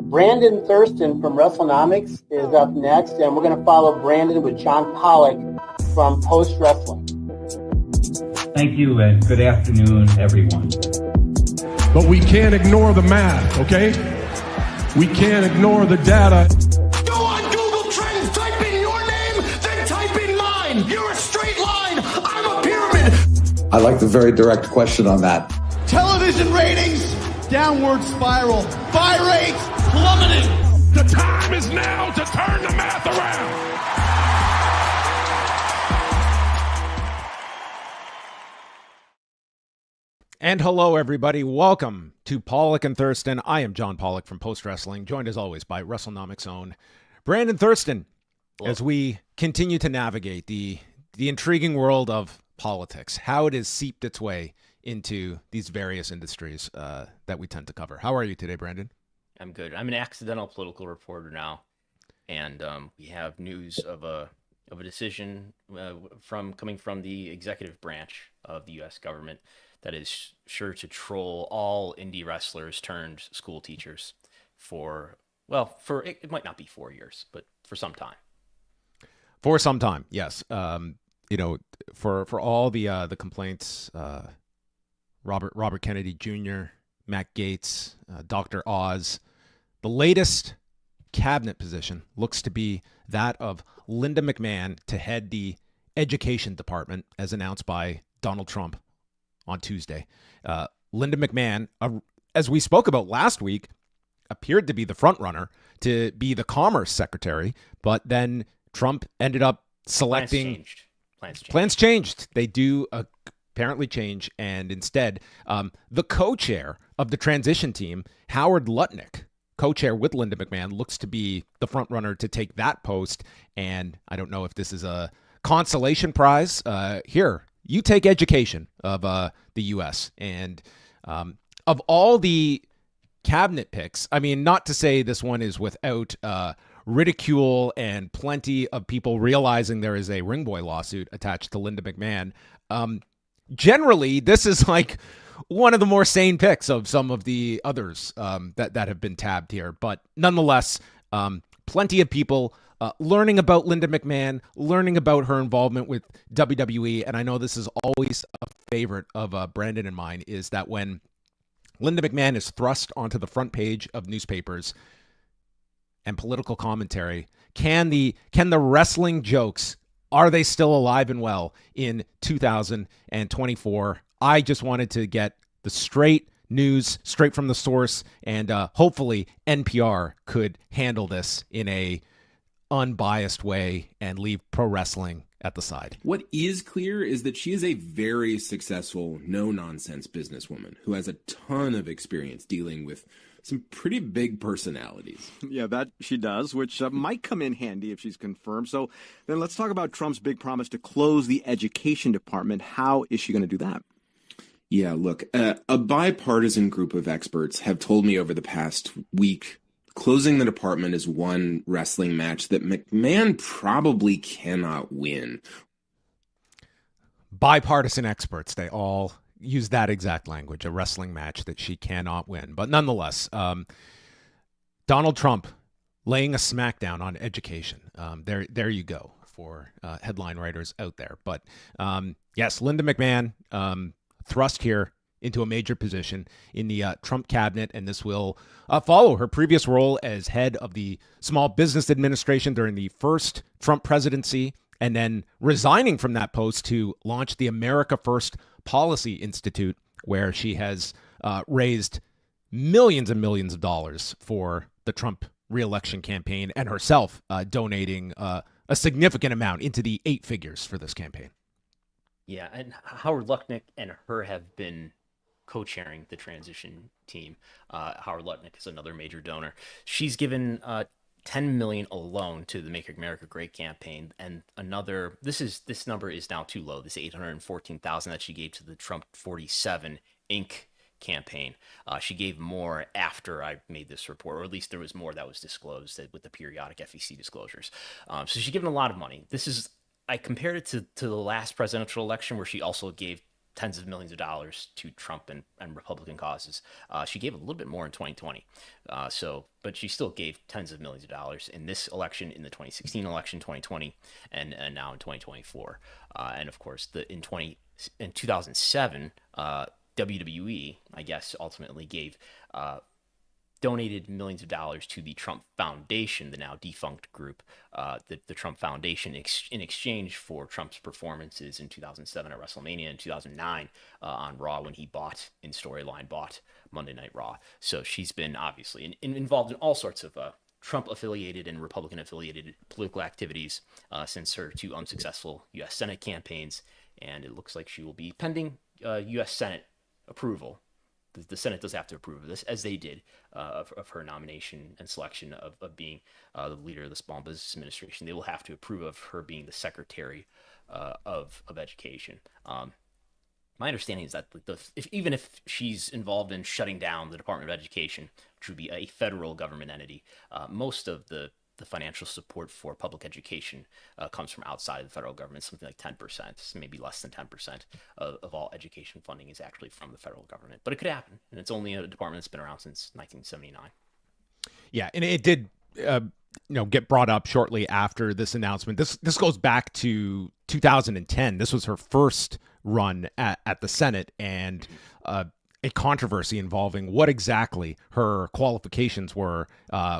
Brandon Thurston from WrestleNomics is up next, and we're going to follow Brandon with John Pollock from Post Wrestling. Thank you, and good afternoon, everyone. But we can't ignore the math, okay? We can't ignore the data. Go on Google Trends, type in your name, then type in mine. You're a straight line, I'm a pyramid. I like the very direct question on that. Television ratings, downward spiral. Buy rates, plummeting. The time is now to turn the math around. And hello, everybody. Welcome to Pollock and Thurston. I am John Pollock from Post Wrestling, joined as always by WrestleNomics' own Brandon Thurston, as we continue to navigate the intriguing world of politics, how it has seeped its way into these various industries that we tend to cover. How are you today, Brandon? I'm good. I'm an accidental political reporter now, and we have news of a decision coming from the executive branch of the U.S. government that is sure to troll all indie wrestlers turned school teachers for it might not be 4 years, but for some time. For some time, yes. For all the complaints, Robert Kennedy Jr., Matt Gaetz, Dr. Oz, the latest cabinet position looks to be that of Linda McMahon to head the education department, as announced by Donald Trump on Tuesday. Linda McMahon, as we spoke about last week, appeared to be the front runner to be the commerce secretary, but then Trump ended up selecting... Plans changed. They do apparently change, and instead, the co-chair of the transition team, Howard Lutnick, co-chair with Linda McMahon, looks to be the front runner to take that post. And I don't know if this is a consolation prize. Here, you take education of the U.S. And of all the cabinet picks, I mean, not to say this one is without ridicule and plenty of people realizing there is a Ring Boy lawsuit attached to Linda McMahon. Generally, this is like one of the more sane picks of some of the others that have been tabbed here. But nonetheless, plenty of people learning about Linda McMahon, learning about her involvement with WWE. And I know this is always a favorite of Brandon and mine, is that when Linda McMahon is thrust onto the front page of newspapers and political commentary, can the wrestling jokes, are they still alive and well in 2024? I just wanted to get the straight news, straight from the source, and hopefully NPR could handle this in a unbiased way and leave pro wrestling at the side. What is clear is that she is a very successful, no-nonsense businesswoman who has a ton of experience dealing with some pretty big personalities. Yeah, that she does, which might come in handy if she's confirmed. So then let's talk about Trump's big promise to close the education department. How is she going to do that? Yeah, look, a bipartisan group of experts have told me over the past week closing the department is one wrestling match that McMahon probably cannot win. Bipartisan experts, they all use that exact language, a wrestling match that she cannot win. But nonetheless, Donald Trump laying a smackdown on education. There you go for headline writers out there. But yes, Linda McMahon thrust here into a major position in the Trump cabinet, and this will follow her previous role as head of the Small Business Administration during the first Trump presidency, and then resigning from that post to launch the America First Policy Institute, where she has raised millions and millions of dollars for the Trump re-election campaign, and herself donating a significant amount into the 8 figures for this campaign. Yeah, and Howard Lutnick and her have been co-chairing the transition team. Howard Lutnick is another major donor. She's given $10 million alone to the Make America Great campaign, and another. This number is now too low. This $814,000 that she gave to the Trump 47 Inc. campaign. She gave more after I made this report, or at least there was more that was disclosed with the periodic FEC disclosures. So she's given a lot of money. I compared it to the last presidential election, where she also gave tens of millions of dollars to Trump and Republican causes. She gave a little bit more in 2020. But she still gave tens of millions of dollars in this election, in the 2016 election, 2020, and now in 2024. And of course, in 2007, WWE, I guess, ultimately donated millions of dollars to the Trump Foundation, the now defunct group, the Trump Foundation, in exchange for Trump's performances in 2007 at WrestleMania, and 2009 on Raw, when he bought Monday Night Raw. So she's been obviously involved in all sorts of Trump-affiliated and Republican-affiliated political activities since her 2 unsuccessful U.S. Senate campaigns, and it looks like she will be pending U.S. Senate approval. The Senate does have to approve of this, as they did, of her nomination and selection of being the leader of the Small Business Administration. They will have to approve of her being the Secretary of Education. My understanding is that even if she's involved in shutting down the Department of Education, which would be a federal government entity, most of the financial support for public education comes from outside of the federal government, something like 10%, maybe less than 10% of all education funding is actually from the federal government. But it could happen, and it's only a department that's been around since 1979. Yeah, and it did get brought up shortly after this announcement. This goes back to 2010. This was her first run at the Senate, and a controversy involving what exactly her qualifications were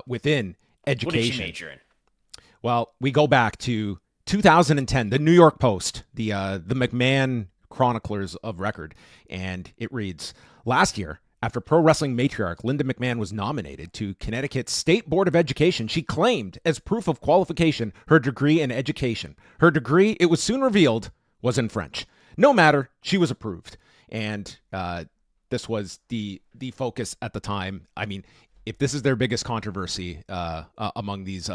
within education. What did she major in? Well, we go back to 2010, the New York Post, the McMahon chroniclers of record, and it reads, last year, after pro wrestling matriarch Linda McMahon was nominated to Connecticut's State Board of Education, she claimed as proof of qualification her degree in education. Her degree, it was soon revealed, was in French. No matter, she was approved. And this was the focus at the time. I mean, if this is their biggest controversy among these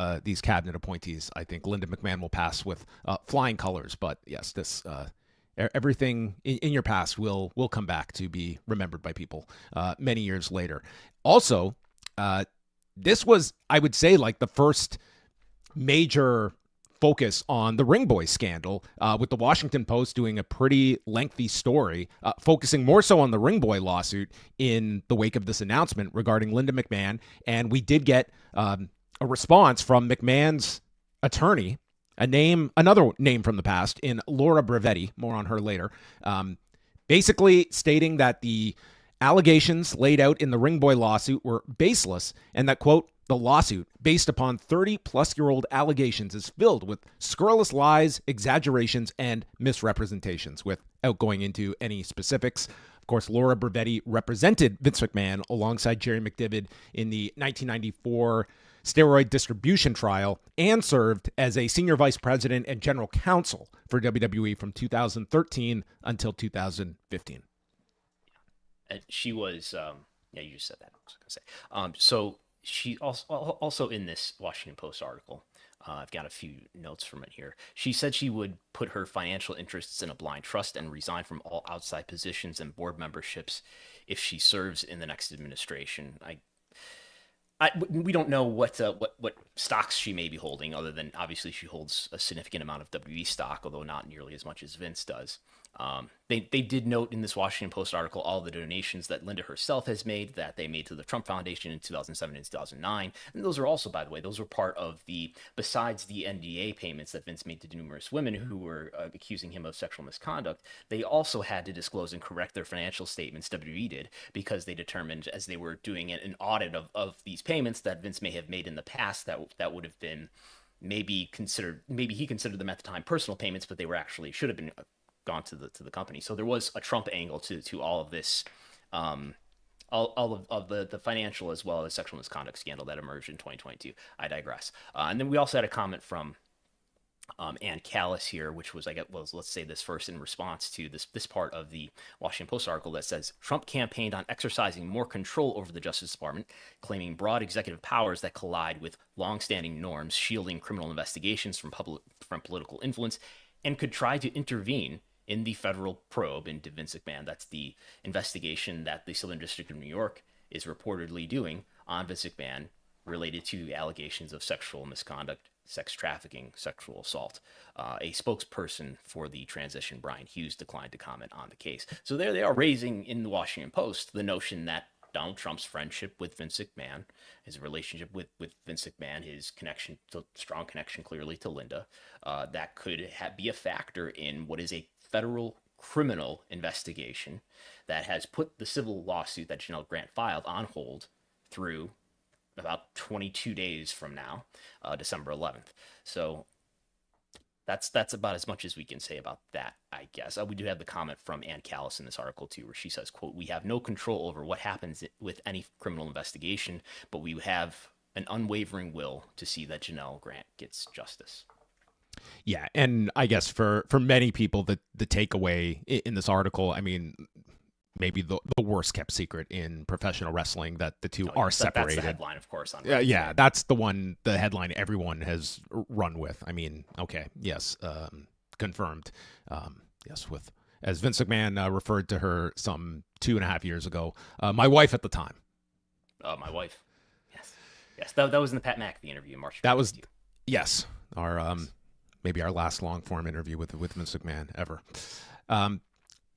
cabinet appointees, I think Linda McMahon will pass with flying colors. But yes, this everything in your past will come back to be remembered by people many years later. Also, this was, I would say, like the first major focus on the Ring Boy scandal, with the Washington Post doing a pretty lengthy story, focusing more so on the Ring Boy lawsuit in the wake of this announcement regarding Linda McMahon. And we did get a response from McMahon's attorney, another name from the past, in Laura Brevetti, more on her later, basically stating that the allegations laid out in the Ring Boy lawsuit were baseless, and that, quote, the lawsuit, based upon 30-plus-year-old allegations, is filled with scurrilous lies, exaggerations, and misrepresentations. Without going into any specifics, of course, Laura Brevetti represented Vince McMahon alongside Jerry McDivitt in the 1994 steroid distribution trial, and served as a senior vice president and general counsel for WWE from 2013 until 2015. And she was, you just said that. I was going to say. So she also in this Washington Post article, I've got a few notes from it here. She said she would put her financial interests in a blind trust and resign from all outside positions and board memberships if she serves in the next administration. We don't know what stocks she may be holding, other than obviously she holds a significant amount of WWE stock, although not nearly as much as Vince does. They did note in this Washington Post article all the donations that Linda herself has made, that they made to the Trump Foundation in 2007 and 2009. And those are also, by the way, those were part of besides the NDA payments that Vince made to numerous women who were accusing him of sexual misconduct, they also had to disclose and correct their financial statements, WWE did, because they determined, as they were doing an audit of these payments that Vince may have made in the past, that would have been maybe he considered them at the time personal payments, but they were actually should have been gone to the company. So there was a Trump angle to all of this, all of the financial as well as sexual misconduct scandal that emerged in 2022. I digress. And then we also had a comment from Ann Callis here, which was, let's say this first in response to this part of the Washington Post article that says Trump campaigned on exercising more control over the Justice Department, claiming broad executive powers that collide with longstanding norms, shielding criminal investigations from political influence, and could try to intervene in the federal probe into Vince McMahon. That's the investigation that the Southern District of New York is reportedly doing on Vince McMahon related to allegations of sexual misconduct sex trafficking, sexual assault. A spokesperson for the transition, Brian Hughes, declined to comment on the case. So there they are raising in the Washington Post the notion that Donald Trump's friendship with Vince McMahon, his relationship with Vince McMahon, his strong connection clearly to Linda, that could be a factor in what is a federal criminal investigation that has put the civil lawsuit that Janelle Grant filed on hold through about 22 days from now, December 11th. So that's about as much as we can say about that, I guess. We do have the comment from Ann Callis in this article too, where she says, quote, "We have no control over what happens with any criminal investigation, but we have an unwavering will to see that Janelle Grant gets justice." Yeah, and I guess for many people, the takeaway in this article, I mean, maybe the worst kept secret in professional wrestling, that the two are separated. That's the headline, of course. Yeah, that's the headline everyone has run with. I mean, okay, yes, confirmed. Yes, as Vince McMahon referred to her some 2.5 years ago, my wife at the time. My wife. Yes, that was in the Pat McAfee interview in March. That was, yes, our maybe our last long form interview with Vince McMahon ever.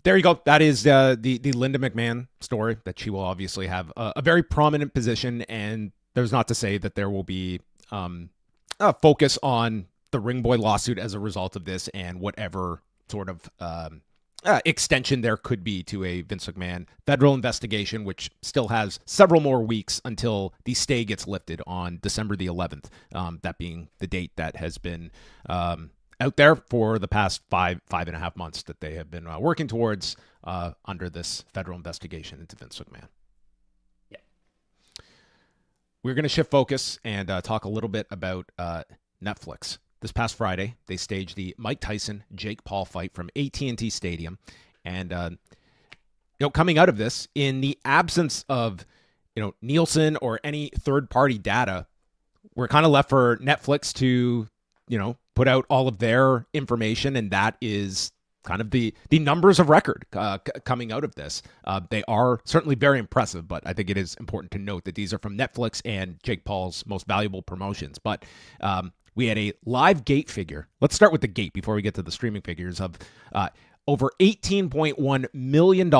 There you go. That is the Linda McMahon story, that she will obviously have a very prominent position, and there's not to say that there will be a focus on the Ring Boy lawsuit as a result of this, and whatever sort of extension there could be to a Vince McMahon federal investigation, which still has several more weeks until the stay gets lifted on December the 11th, that being the date that has been out there for the past 5.5 months that they have been working towards under this federal investigation into Vince McMahon. Yeah. We're going to shift focus and talk a little bit about Netflix. This past Friday, they staged the Mike Tyson-Jake Paul fight from AT&T Stadium. And, coming out of this, in the absence of, Nielsen or any third-party data, we're kind of left for Netflix to, put out all of their information, and that is kind of the numbers of record coming out of this. They are certainly very impressive, but I think it is important to note that these are from Netflix and Jake Paul's most valuable promotions. But we had a live gate figure. Let's start with the gate before we get to the streaming figures of over $18.1 million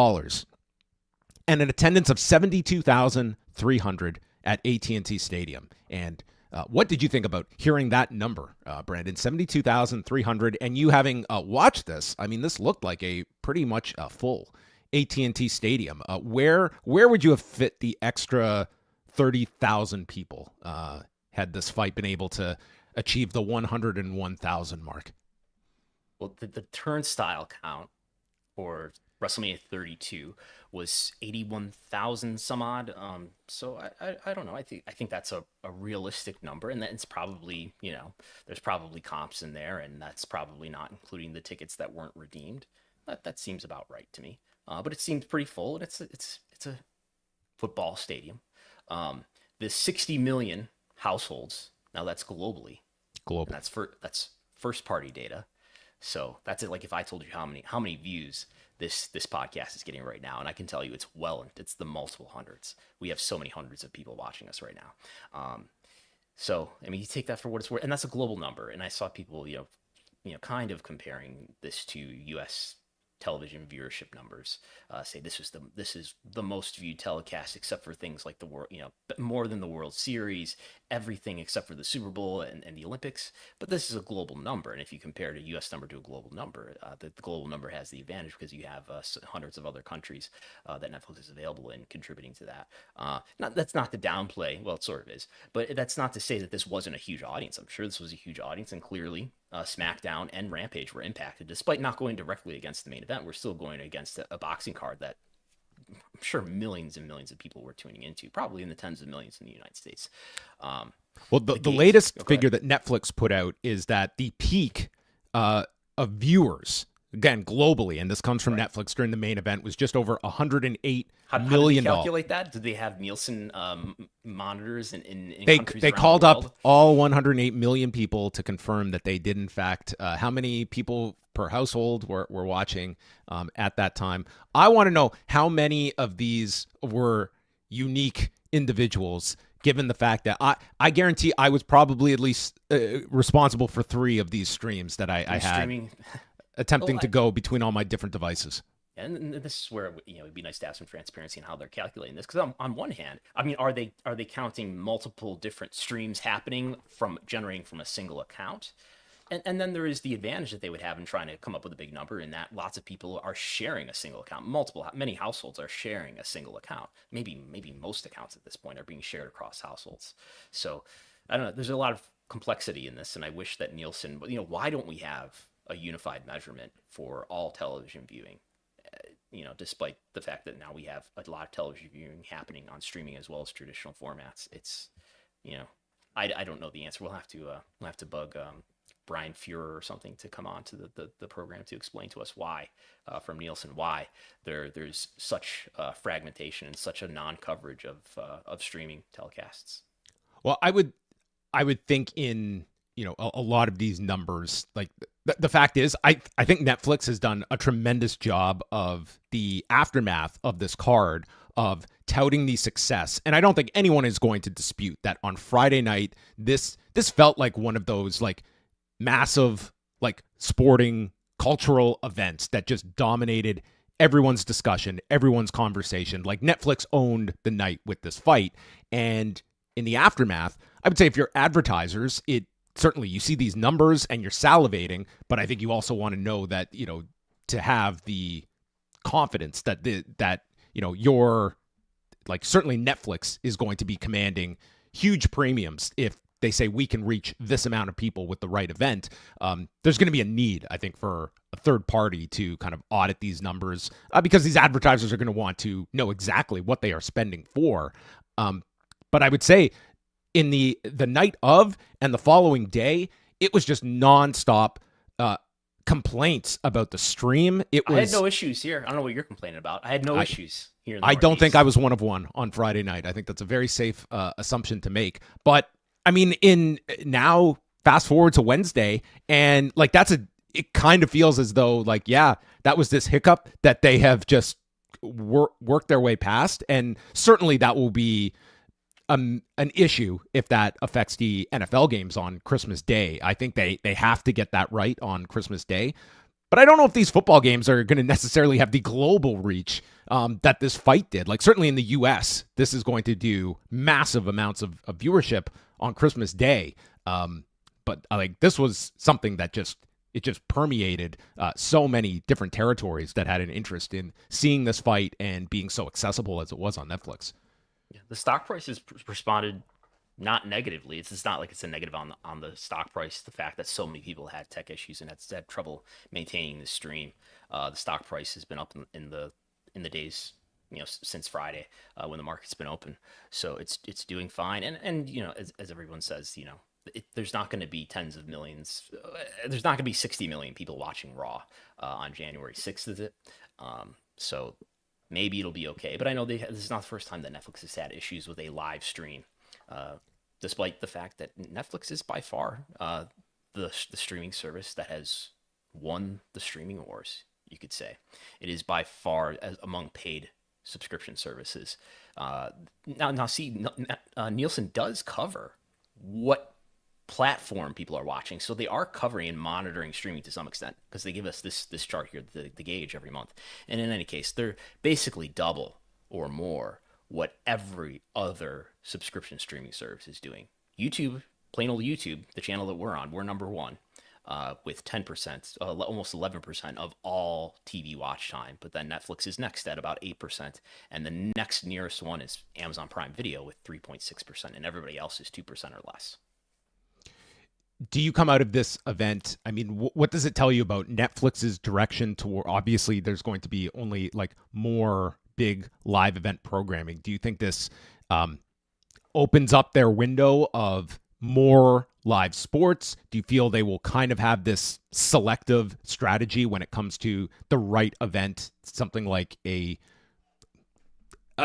and an attendance of 72,300 at AT&T Stadium. And what did you think about hearing that number, Brandon? 72,300, and you having watched this? I mean, this looked like a pretty much full AT&T Stadium. Where would you have fit the extra 30,000 people had this fight been able to achieve the 101,000 mark? Well, the turnstile count for WrestleMania 32 was 81,000 some odd. So I don't know. I think that's a realistic number, and that's probably, there's probably comps in there, and that's probably not including the tickets that weren't redeemed. That seems about right to me. But it seems pretty full, and it's a football stadium. The 60 million households. Now that's globally. Global. And that's first party data. So that's it. Like if I told you how many views this podcast is getting right now, and I can tell you it's the multiple hundreds. We have so many hundreds of people watching us right now. So I mean, you take that for what it's worth, and that's a global number. And I saw people, kind of comparing this to U.S. television viewership numbers, say this is the most viewed telecast, except for things like the world, more than the World Series, everything except for the Super Bowl and the Olympics. But this is a global number, and if you compare a U.S. number to a global number, the global number has the advantage because you have hundreds of other countries that Netflix is available in contributing to that. That's not to downplay, well, it sort of is, but that's not to say that this wasn't a huge audience. I'm sure this was a huge audience, and clearly SmackDown and Rampage were impacted. Despite not going directly against the main event, we're still going against a boxing card that I'm sure millions and millions of people were tuning into, probably in the tens of millions in the United States. Well, the latest figure that Netflix put out is that the peak of viewers, again, globally, and this comes from Netflix during the main event, was just over $108 million. How did they calculate that? Did they have Nielsen monitors in countries They around called the world? up all 108 million people to confirm that they did, in fact, how many people per household were watching at that time. I want to know how many of these were unique individuals given the fact that I guarantee I was probably at least responsible for 3 of these streams that I had Streaming. attempting to go between all my different devices. And this is where it'd be nice to have some transparency in how they're calculating this. Because on one hand, I mean, are they counting multiple different streams happening from generating from a single account? And then there is the advantage that they would have in trying to come up with a big number, in that lots of people are sharing a single account. Many households are sharing a single account. Maybe most accounts at this point are being shared across households. So I don't know. There's a lot of complexity in this, and I wish that Nielsen. Why don't we have a unified measurement for all television viewing? Despite the fact that now we have a lot of television viewing happening on streaming as well as traditional formats. It's, I don't know the answer. We'll have to bug Brian Fuhrer or something to come on to the program to explain to us why, from Nielsen, why there's such fragmentation and such a non-coverage of streaming telecasts. Well, I would think in a lot of these numbers, like the fact is, I think Netflix has done a tremendous job of the aftermath of this card of touting the success. And I don't think anyone is going to dispute that on Friday night, this felt like one of those like massive, like sporting cultural events that just dominated everyone's discussion, everyone's conversation. Like Netflix owned the night with this fight. And in the aftermath, I would say if you're advertisers, certainly you see these numbers and you're salivating, but I think you also want to know that, to have the confidence that you're like, certainly Netflix is going to be commanding huge premiums if they say we can reach this amount of people with the right event. There's going to be a need, I think, for a third party to kind of audit these numbers because these advertisers are going to want to know exactly what they are spending for. But I would say in the night of and the following day, it was just nonstop complaints about the stream. I had no issues here. I don't know what you're complaining about. I had no issues here in the I don't Northeast. think I was one of one on Friday night. I think that's a very safe assumption to make. But I mean, in now fast forward to Wednesday, and like it kind of feels as though like, yeah, that was this hiccup that they have just worked their way past. And certainly that will be an issue if that affects the NFL games on Christmas Day. I think they have to get that right on Christmas Day. But I don't know if these football games are going to necessarily have the global reach that this fight did. Like certainly in the U.S., this is going to do massive amounts of viewership on Christmas Day. But like this was something that just permeated so many different territories that had an interest in seeing this fight and being so accessible as it was on Netflix. Yeah, the stock price has responded not negatively. It's not like it's a negative on the stock price. The fact that so many people had tech issues and had trouble maintaining the stream. The stock price has been up in the days since Friday when the market's been open. So it's doing fine. And as everyone says, there's not going to be tens of millions. There's not going to be 60 million people watching Raw on January 6th, is it? So maybe it'll be okay. But I know this is not the first time that Netflix has had issues with a live stream, despite the fact that Netflix is by far the streaming service that has won the streaming wars, you could say. It is by far among paid subscription services. Nielsen does cover what platform people are watching, so they are covering and monitoring streaming to some extent because they give us this chart here, the gauge every month. And in any case, they're basically double or more what every other subscription streaming service is doing. YouTube, plain old YouTube, the channel that we're on, we're number one with 10%, almost 11% of all TV watch time. But then Netflix is next at about 8%, and the next nearest one is Amazon Prime Video with 3.6%, and everybody else is 2% or less. Do you come out of this event? I mean, what does it tell you about Netflix's direction toward? Obviously, there's going to be only like more big live event programming. Do you think this opens up their window of more live sports? Do you feel they will kind of have this selective strategy when it comes to the right event, something like a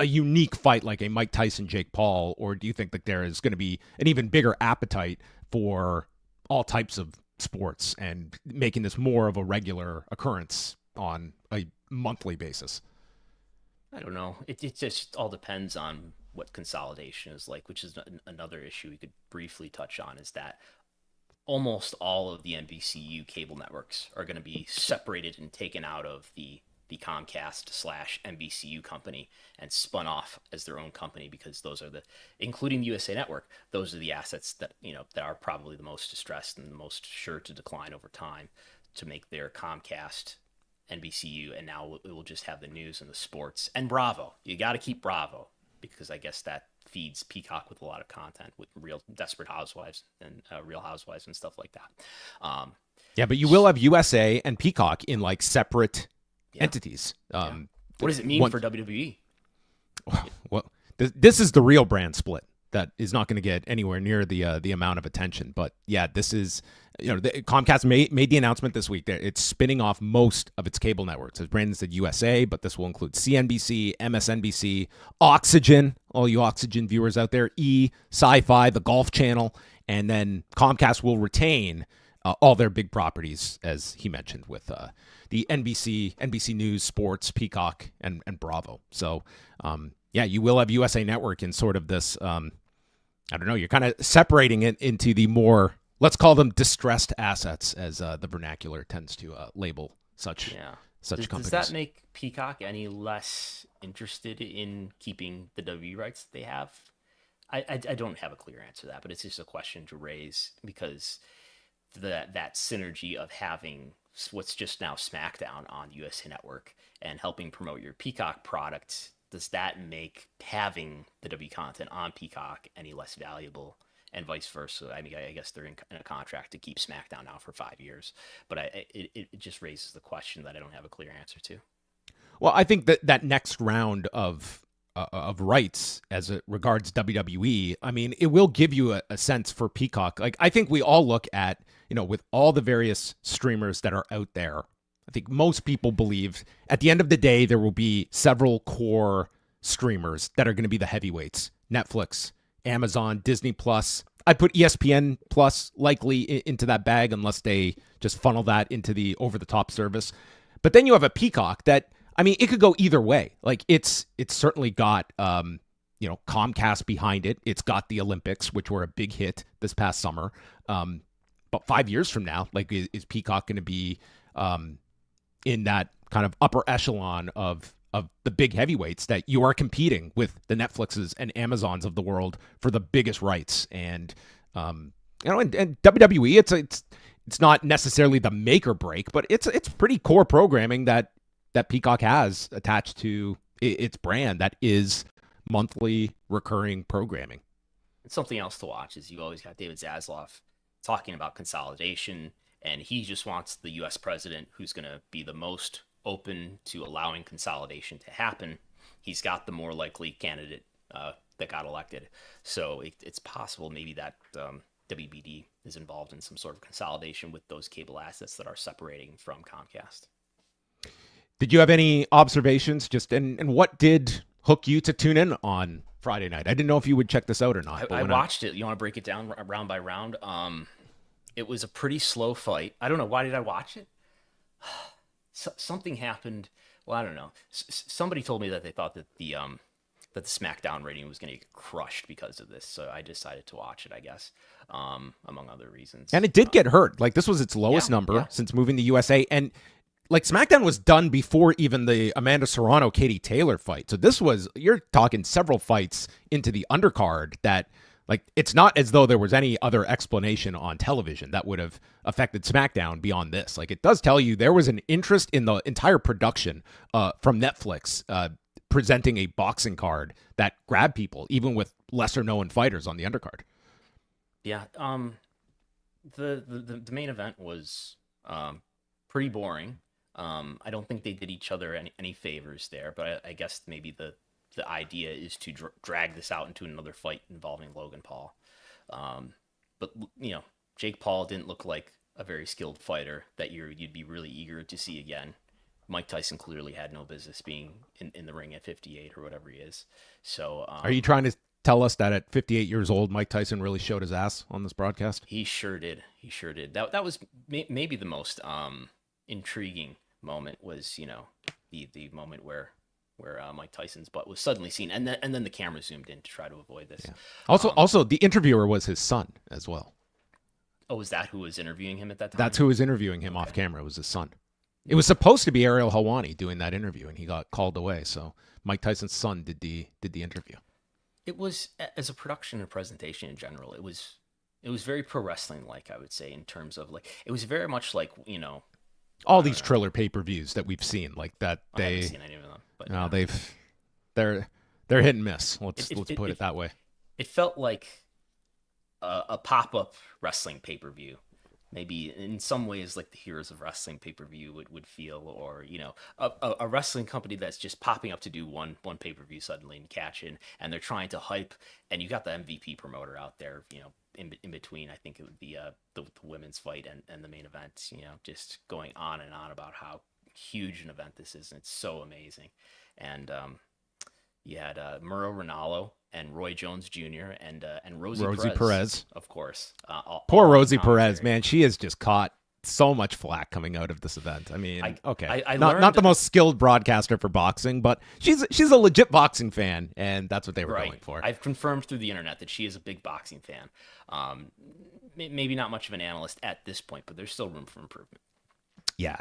unique fight like a Mike Tyson, Jake Paul, or do you think that there is going to be an even bigger appetite for all types of sports and making this more of a regular occurrence on a monthly basis? I don't know. It just all depends on what consolidation is like, which is another issue we could briefly touch on, is that almost all of the NBCU cable networks are going to be separated and taken out of the Comcast / NBCU company and spun off as their own company, because those are including the USA Network, those are the assets that, that are probably the most distressed and the most sure to decline over time, to make their Comcast, NBCU, and now it will just have the news and the sports and Bravo. You got to keep Bravo, because I guess that feeds Peacock with a lot of content, with real Desperate Housewives and Real Housewives and stuff like that. Yeah, but you will have USA and Peacock in like separate entities. What does it mean for WWE? Well, this is the real brand split that is not going to get anywhere near the amount of attention. But yeah, this is, Comcast made the announcement this week that it's spinning off most of its cable networks. As Brandon said, USA, but this will include CNBC, MSNBC, Oxygen, all you Oxygen viewers out there, Sci-Fi, the Golf Channel, and then Comcast will retain all their big properties, as he mentioned, with the NBC News, Sports, Peacock, and Bravo. So, yeah, you will have USA Network in sort of this, I don't know, you're kind of separating it into the more, let's call them distressed assets, as the vernacular tends to label such companies. Does that make Peacock any less interested in keeping the WWE rights that they have? I don't have a clear answer to that, but it's just a question to raise, because that synergy of having what's just now SmackDown on USA Network and helping promote your Peacock product, does that make having the W content on Peacock any less valuable, and vice versa? I mean, I guess they're in a contract to keep SmackDown now for 5 years, but it just raises the question that I don't have a clear answer to. Well, I think that next round of rights as it regards WWE, I mean, it will give you a sense for Peacock. Like, I think we all look at, with all the various streamers that are out there, I think most people believe at the end of the day, there will be several core streamers that are going to be the heavyweights. Netflix, Amazon, Disney Plus. I put ESPN Plus likely into that bag, unless they just funnel that into the over-the-top service. But then you have a Peacock that, I mean, it could go either way. Like, it's certainly got, Comcast behind it. It's got the Olympics, which were a big hit this past summer. But 5 years from now, like, is Peacock going to be in that kind of upper echelon of the big heavyweights that you are competing with the Netflixes and Amazons of the world for the biggest rights? And and WWE, it's not necessarily the make or break, but it's pretty core programming that Peacock has attached to its brand that is monthly recurring programming. And something else to watch is you always got David Zaslav talking about consolidation, and he just wants the U.S. president who's going to be the most open to allowing consolidation to happen. He's got the more likely candidate that got elected. So it's possible maybe that WBD is involved in some sort of consolidation with those cable assets that are separating from Comcast. Did you have any observations and what did hook you to tune in on Friday night? I didn't know if you would check this out or not. I watched it. You want to break it down round by round? It was a pretty slow fight. I don't know. Why did I watch it? Something happened. Well, I don't know. Somebody told me that they thought that the SmackDown rating was going to get crushed because of this. So I decided to watch it, I guess, among other reasons. And it did get hurt. Like, this was its lowest number since moving to USA. And like, SmackDown was done before even the Amanda Serrano-Katie Taylor fight. So this was, you're talking several fights into the undercard that, like, it's not as though there was any other explanation on television that would have affected SmackDown beyond this. Like, it does tell you there was an interest in the entire production from Netflix presenting a boxing card that grabbed people, even with lesser known fighters on the undercard. Yeah. The main event was pretty boring. I don't think they did each other any favors there, but I guess maybe the idea is to drag this out into another fight involving Logan Paul. But Jake Paul didn't look like a very skilled fighter that you'd be really eager to see again. Mike Tyson clearly had no business being in the ring at 58 or whatever he is. So, are you trying to tell us that at 58 years old, Mike Tyson really showed his ass on this broadcast? He sure did. That was maybe the most intriguing moment was, the moment where where Mike Tyson's butt was suddenly seen, and then the camera zoomed in to try to avoid this. Yeah. Also, the interviewer was his son as well. Oh, was that who was interviewing him at that time? That's who was interviewing him off camera. It was his son. It was supposed to be Ariel Helwani doing that interview, and he got called away. So Mike Tyson's son did the interview. It was, as a production and presentation in general, it was very pro wrestling like, I would say, in terms of like, it was very much like, all these Triller pay-per-views that we've seen, like that, I haven't seen any of them, but no, they're hit and miss. Let's put it that way. It felt like a pop-up wrestling pay-per-view, maybe in some ways like the Heroes of Wrestling pay-per-view would feel, or a wrestling company that's just popping up to do one pay-per-view suddenly and catch in, and they're trying to hype, and you got the MVP promoter out there, in between. I think it would be the women's fight and the main event, just going on and on about how huge an event this is, and it's so amazing. And you had Muro Ranallo and Roy Jones Jr. and Rosie Perez, of course. Poor Rosie Perez, man, she has just caught so much flack coming out of this event. I mean, I not the most skilled broadcaster for boxing, but she's a legit boxing fan, and that's what they were going for. I've confirmed through the internet that she is a big boxing fan. Maybe not much of an analyst at this point, but there's still room for improvement. Yeah,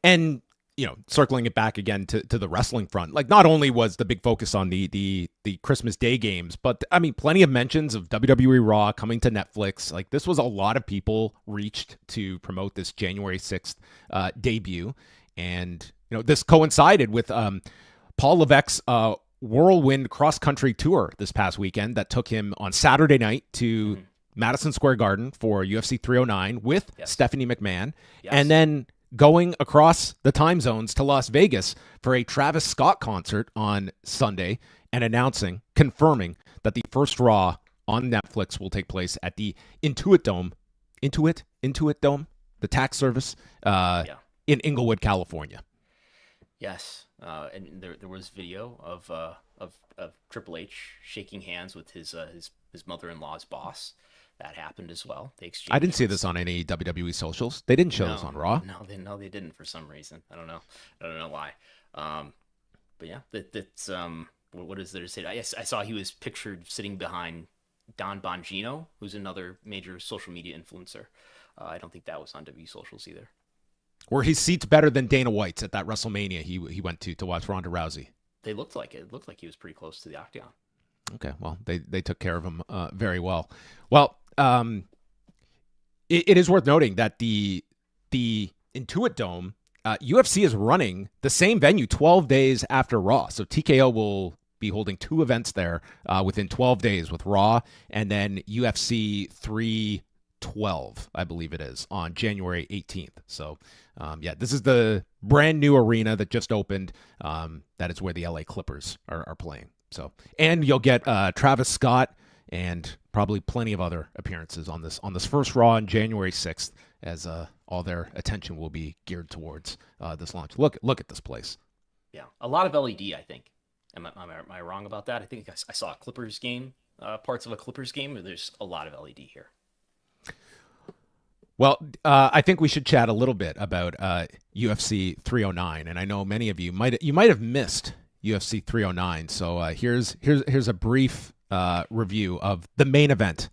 and circling it back again to the wrestling front, like not only was the big focus on the Christmas Day games, but I mean, plenty of mentions of WWE Raw coming to Netflix. Like this was a lot of people reached to promote this January 6th debut. And, this coincided with Paul Levesque's whirlwind cross-country tour this past weekend that took him on Saturday night to Madison Square Garden for UFC 309 with Stephanie McMahon. Yes. And then going across the time zones to Las Vegas for a Travis Scott concert on Sunday and confirming that the first Raw on Netflix will take place at the Intuit Dome, the tax service in Inglewood, California. Yes, and there was video of Triple H shaking hands with his mother-in-law's boss. That happened as well. They exchanged. I didn't see this on any WWE socials. They didn't show this on Raw. No, they didn't for some reason. I don't know why. But yeah, that's what is there to say? I saw he was pictured sitting behind Don Bongino, who's another major social media influencer. I don't think that was on W socials either. Were his seats better than Dana White's at that WrestleMania he went to watch Ronda Rousey? They looked like it. It looked like he was pretty close to the octagon. Okay, well, they took care of him very well. Well, it is worth noting that the Intuit Dome, UFC is running the same venue 12 days after Raw. So TKO will be holding two events there within 12 days with Raw and then UFC 312, I believe it is, on January 18th. So, this is the brand new arena that just opened. That is where the LA Clippers are playing. So, and you'll get Travis Scott and probably plenty of other appearances on this first Raw on January 6th, as all their attention will be geared towards this launch. Look at this place. Yeah, a lot of LED, I think. Am I wrong about that? I think I saw a Clippers game, parts of a Clippers game, where there's a lot of LED here. Well, I think we should chat a little bit about UFC 309, and I know many of you might have missed UFC 309. So here's a brief review of the main event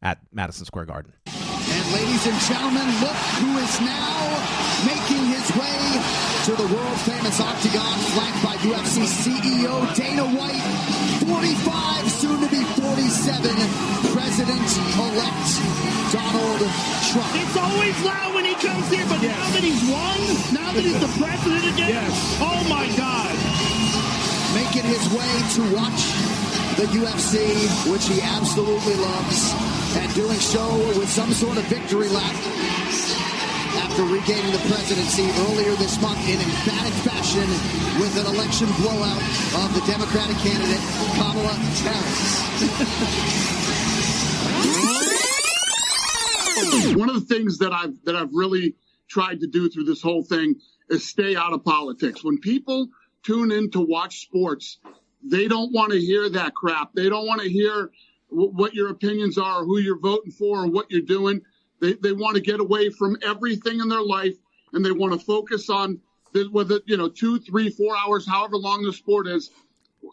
at Madison Square Garden. And ladies and gentlemen, look who is now making his way to the world-famous Octagon, flanked by UFC CEO Dana White, 45, soon to be 47, President-elect Donald Trump. It's always loud when he comes here, but now that he's won, now that he's the president again, oh my God. Making his way to watch the UFC, which he absolutely loves, and doing so with some sort of victory lap after regaining the presidency earlier this month in emphatic fashion with an election blowout of the Democratic candidate Kamala Harris. One of the things that I've really tried to do through this whole thing is stay out of politics. When people tune in to watch sports, they don't want to hear that crap. They don't want to hear what your opinions are, or who you're voting for, or what you're doing. They want to get away from everything in their life, and they want to focus on with it, 2, 3, 4 hours, however long the sport is.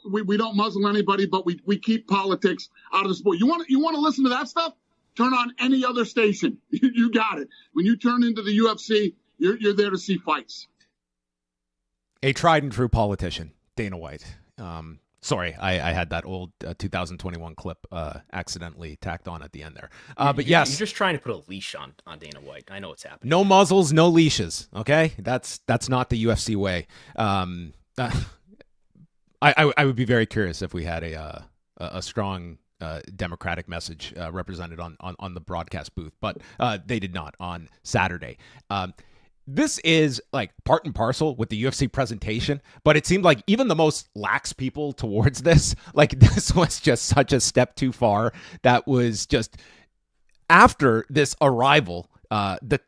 We don't muzzle anybody, but we keep politics out of the sport. You want to listen to that stuff? Turn on any other station. You got it. When you turn into the UFC, you're there to see fights. A tried and true politician, Dana White. Sorry, I had that old 2021 clip accidentally tacked on at the end there. But yes. You're just trying to put a leash on Dana White. I know what's happening. No muzzles, no leashes, okay? That's not the UFC way. I would be very curious if we had a strong Democratic message represented on the broadcast booth, but they did not on Saturday. This is like part and parcel with the UFC presentation, but it seemed like even the most lax people towards this, like this was just such a step too far. That was just after this arrival, the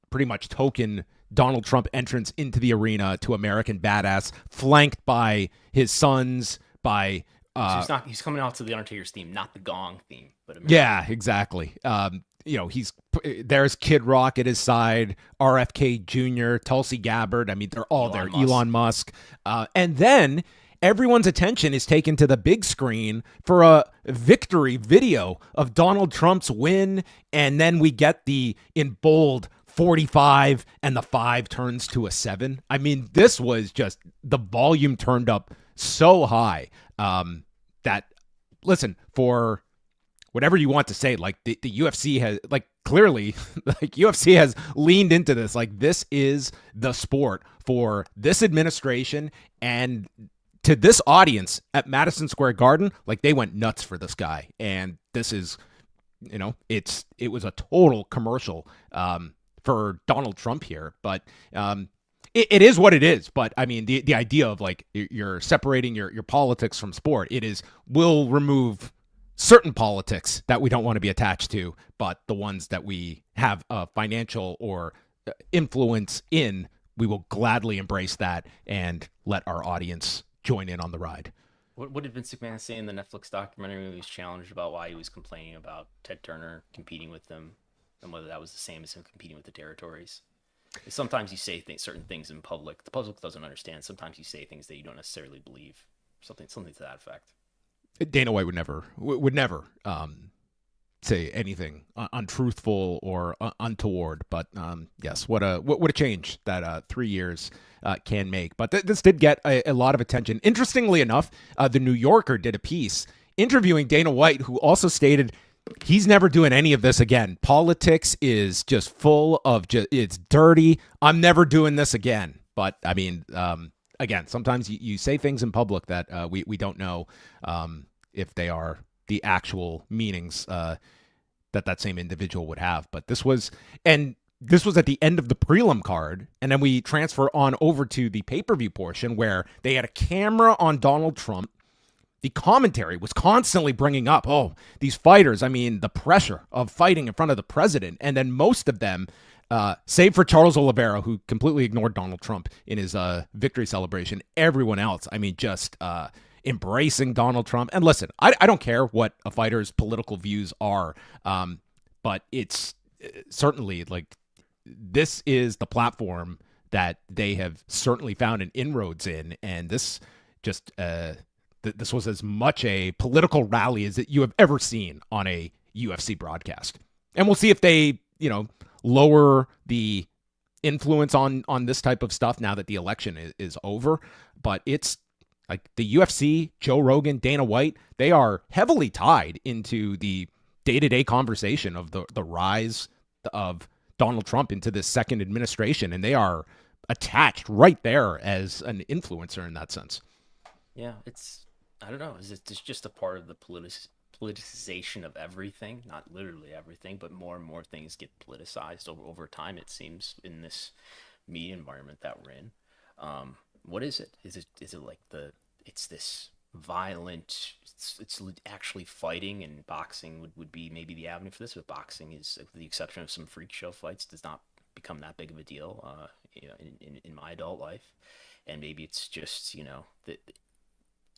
pretty much token Donald Trump entrance into the arena to American Badass, flanked by his sons, by so he's coming out to the Undertaker's theme, not the Gong theme, but American. Yeah, exactly. There's Kid Rock at his side, RFK Jr., Tulsi Gabbard. I mean, they're all there. Elon Musk. And then everyone's attention is taken to the big screen for a victory video of Donald Trump's win. And then we get in bold 45 and the 5 turns to a 7. I mean, this was just the volume turned up so high that, listen, for whatever you want to say, like the UFC has, like, clearly, like UFC has leaned into this. Like, this is the sport for this administration, and to this audience at Madison Square Garden, like, they went nuts for this guy. And this is, it was a total commercial for Donald Trump here, but it is what it is. But I mean, the idea of like you're separating your politics from sport, will remove certain politics that we don't want to be attached to, but the ones that we have a financial or influence in, we will gladly embrace that and let our audience join in on the ride. What did Vince McMahon say in the Netflix documentary when he was challenged about why he was complaining about Ted Turner competing with them and whether that was the same as him competing with the territories? Sometimes you say certain things in public. The public doesn't understand. Sometimes you say things that you don't necessarily believe. Something to that effect. Dana White would never say anything untruthful or untoward. But yes, what a change that 3 years can make. But this did get a lot of attention. Interestingly enough, the New Yorker did a piece interviewing Dana White, who also stated he's never doing any of this again. Politics is just full of it's dirty. I'm never doing this again. But I mean, again, sometimes you say things in public that we don't know if they are the actual meanings that same individual would have. But this was at the end of the prelim card, and then we transfer on over to the pay-per-view portion where they had a camera on Donald Trump. The commentary was constantly bringing up, these fighters, I mean, the pressure of fighting in front of the president. And then most of them, save for Charles Oliveira, who completely ignored Donald Trump in his victory celebration, everyone else, I mean, just embracing Donald Trump. And listen, I don't care what a fighter's political views are, but it's certainly like this is the platform that they have certainly found an inroads in. And this just... this was as much a political rally as that you have ever seen on a UFC broadcast. And we'll see if they, lower the influence on this type of stuff now that the election is over. But it's like the UFC, Joe Rogan, Dana White, they are heavily tied into the day-to-day conversation of the rise of Donald Trump into this second administration. And they are attached right there as an influencer in that sense. Yeah, I don't know. It's just a part of the politicization of everything, not literally everything, but more and more things get politicized over time, it seems, in this media environment that we're in. What is it? Is it like it's this violent, it's actually fighting, and boxing would be maybe the avenue for this, but boxing is, with the exception of some freak show fights, does not become that big of a deal in my adult life. And maybe it's just, the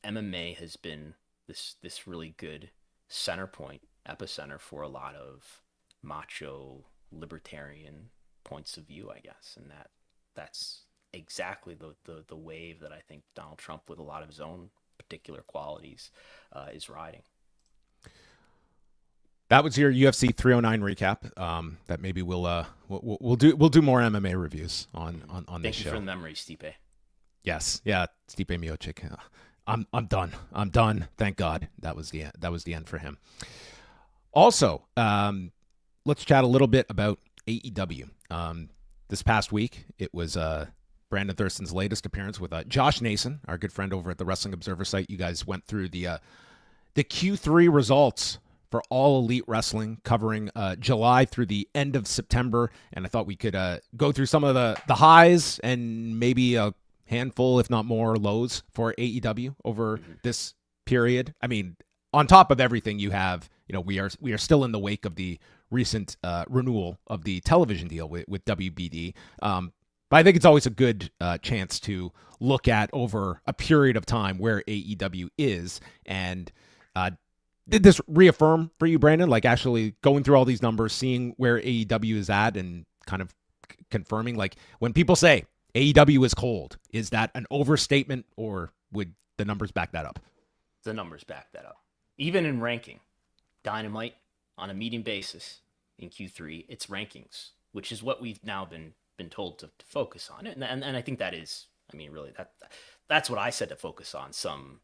MMA has been this really good center point, epicenter for a lot of macho libertarian points of view, I guess, and that's exactly the wave that I think Donald Trump, with a lot of his own particular qualities, is riding. That was your UFC 309 recap. That maybe we'll do more MMA reviews on this show. Thank you for the memory, Stipe. Yes, yeah, Stipe Miocic. I'm done. I'm done. Thank God. That was the end for him. Also, let's chat a little bit about AEW. This past week, it was Brandon Thurston's latest appearance with Josh Nason, our good friend over at the Wrestling Observer site. You guys went through the Q3 results for All Elite Wrestling, covering July through the end of September. And I thought we could go through some of the highs and maybe a handful, if not more, lows for AEW over this period. I mean, on top of everything you have, we are still in the wake of the recent renewal of the television deal with WBD. But I think it's always a good chance to look at over a period of time where AEW is. And did this reaffirm for you, Brandon, like actually going through all these numbers, seeing where AEW is at and kind of confirming, like when people say AEW is cold, is that an overstatement or would the numbers back that up? The numbers back that up. Even in ranking, Dynamite on a median basis in Q3, its rankings, which is what we've now been told to focus on. And I think that is, I mean, really, that's what I said to focus on some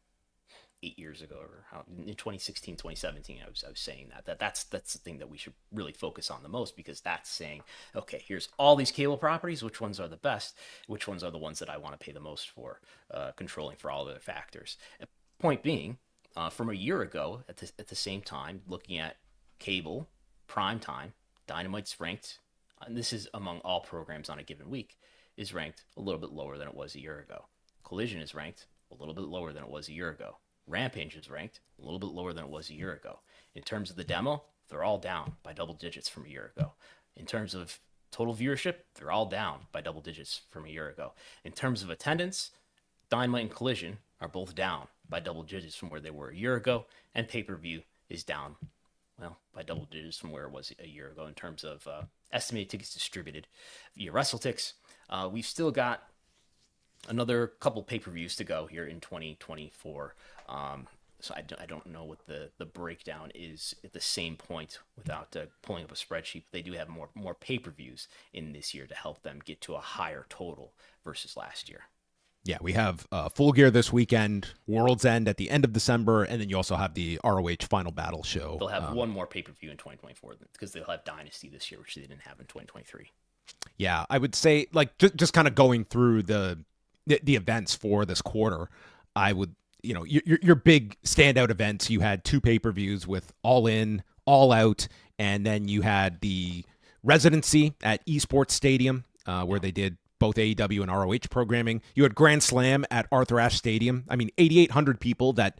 8 years ago, or in 2016, 2017, I was saying that's the thing that we should really focus on the most, because that's saying, okay, here's all these cable properties, which ones are the best, which ones are the ones that I want to pay the most for, controlling for all the other factors. Point being, from a year ago, at the same time, looking at cable, prime time, Dynamite's ranked, and this is among all programs on a given week, is ranked a little bit lower than it was a year ago. Collision is ranked a little bit lower than it was a year ago. Rampage is ranked a little bit lower than it was a year ago. In terms of the demo, they're all down by double digits from a year ago. In terms of total viewership, they're all down by double digits from a year ago. In terms of attendance, Dynamite and Collision are both down by double digits from where they were a year ago, and pay-per-view is down, well, by double digits from where it was a year ago in terms of estimated tickets distributed via WrestleTix. We've still got another couple pay-per-views to go here in 2024. So I don't know what the breakdown is at the same point without pulling up a spreadsheet. But they do have more pay-per-views in this year to help them get to a higher total versus last year. Yeah, we have Full Gear this weekend, World's End at the end of December, and then you also have the ROH Final Battle show. They'll have one more pay-per-view in 2024 because they'll have Dynasty this year, which they didn't have in 2023. Yeah, I would say, like, just kind of going through the events for this quarter, I would, your big standout events, you had two pay-per-views with All In, All Out, and then you had the residency at Esports Stadium, where they did both AEW and ROH programming. You had Grand Slam at Arthur Ashe Stadium. I mean, 8,800 people that,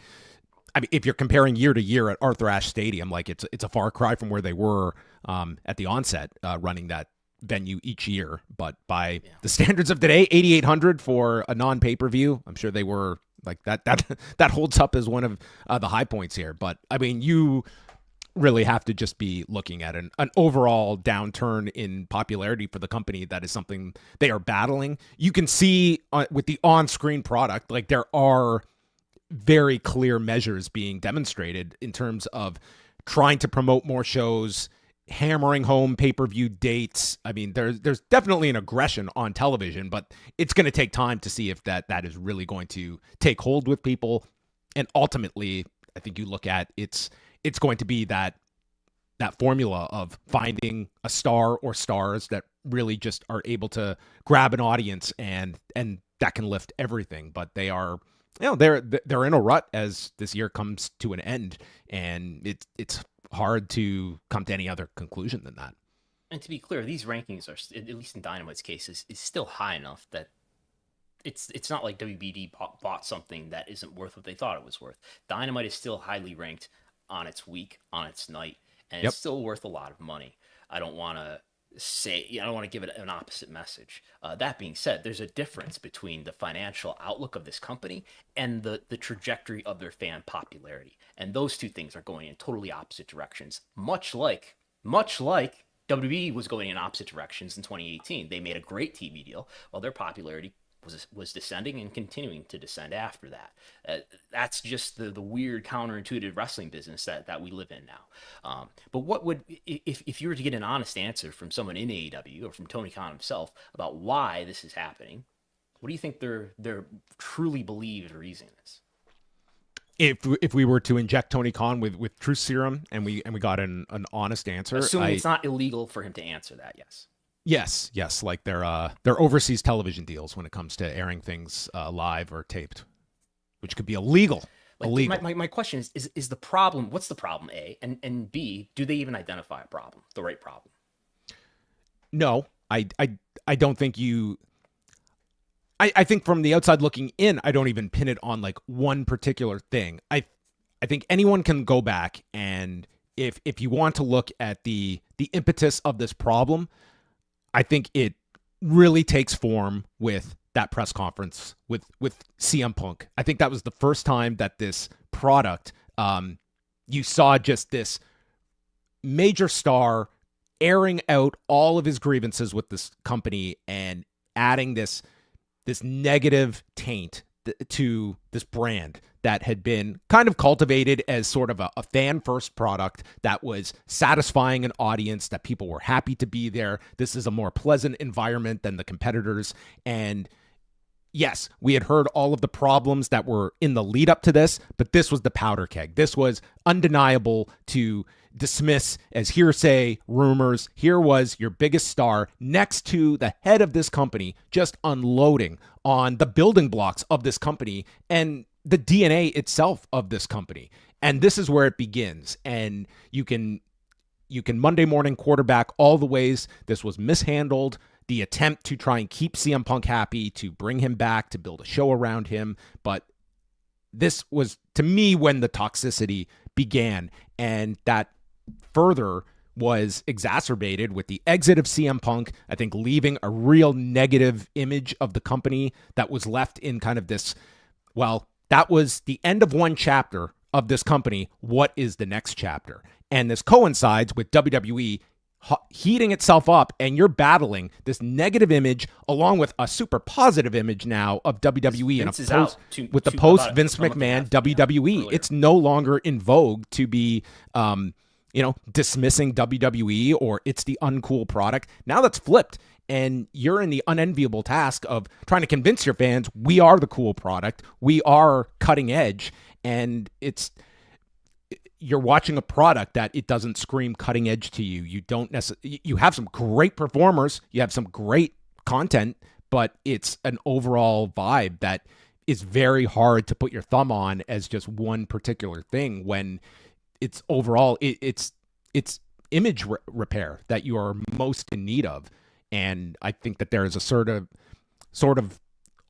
I mean, if you're comparing year to year at Arthur Ashe Stadium, like it's a far cry from where they were at the onset running that venue each year. But by the standards of today, 8,800 for a non-pay-per-view, I'm sure they were like that holds up as one of the high points here. But I mean, you really have to just be looking at an overall downturn in popularity for the company. That is something they are battling. You can see with the on-screen product, like there are very clear measures being demonstrated in terms of trying to promote more shows, hammering home pay-per-view dates. I mean, there's definitely an aggression on television, but it's going to take time to see if that is really going to take hold with people. And ultimately, I think you look at it's going to be that formula of finding a star or stars that really just are able to grab an audience and that can lift everything. But they are, they're in a rut as this year comes to an end, and it's hard to come to any other conclusion than that. And to be clear, these rankings are, at least in Dynamite's case, is still high enough that it's not like WBD bought something that isn't worth what they thought it was worth. Dynamite is still highly ranked on its week, on its night, and it's still worth a lot of money. I don't want to give it an opposite message. That being said, there's a difference between the financial outlook of this company and the trajectory of their fan popularity. And those two things are going in totally opposite directions, much like WWE was going in opposite directions in 2018. They made a great TV deal while their popularity was descending and continuing to descend after that. That's just the weird counterintuitive wrestling business that we live in now. But what would, if you were to get an honest answer from someone in AEW or from Tony Khan himself about why this is happening, what do you think their truly believed reason is? If we were to inject Tony Khan with truth serum and we got an honest answer, assuming it's not illegal for him to answer that, yes. Yes, like their overseas television deals when it comes to airing things live or taped, which could be illegal. Illegal. My question is the problem? What's the problem? A and B, do they even identify a problem, the right problem? No, I don't think you. I think from the outside looking in, I don't even pin it on like one particular thing. I think anyone can go back and if you want to look at the impetus of this problem, I think it really takes form with that press conference with CM Punk. I think that was the first time that this product, you saw just this major star airing out all of his grievances with this company and adding this negative taint to this brand that had been kind of cultivated as sort of a fan-first product that was satisfying an audience, that people were happy to be there. This is a more pleasant environment than the competitors. And yes, we had heard all of the problems that were in the lead up to this, but this was the powder keg. This was undeniable to dismiss as hearsay, rumors. Here was your biggest star next to the head of this company, just unloading on the building blocks of this company and the DNA itself of this company. And this is where it begins. And you can Monday morning quarterback all the ways this was mishandled, the attempt to try and keep CM Punk happy, to bring him back, to build a show around him. But this was, to me, when the toxicity began. And that further was exacerbated with the exit of CM Punk, I think leaving a real negative image of the company that was left in kind of this, well, that was the end of one chapter of this company. What is the next chapter? And this coincides with WWE heating itself up, and you're battling this negative image along with a super positive image now of WWE with the post Vince McMahon WWE. It's no longer in vogue to be, dismissing WWE or it's the uncool product. Now that's flipped, and you're in the unenviable task of trying to convince your fans we are the cool product, we are cutting edge, and you're watching a product that it doesn't scream cutting edge to you. You don't necessarily, you have some great performers, you have some great content, but it's an overall vibe that is very hard to put your thumb on as just one particular thing when it's overall it's image repair that you are most in need of. And I think that there is a sort of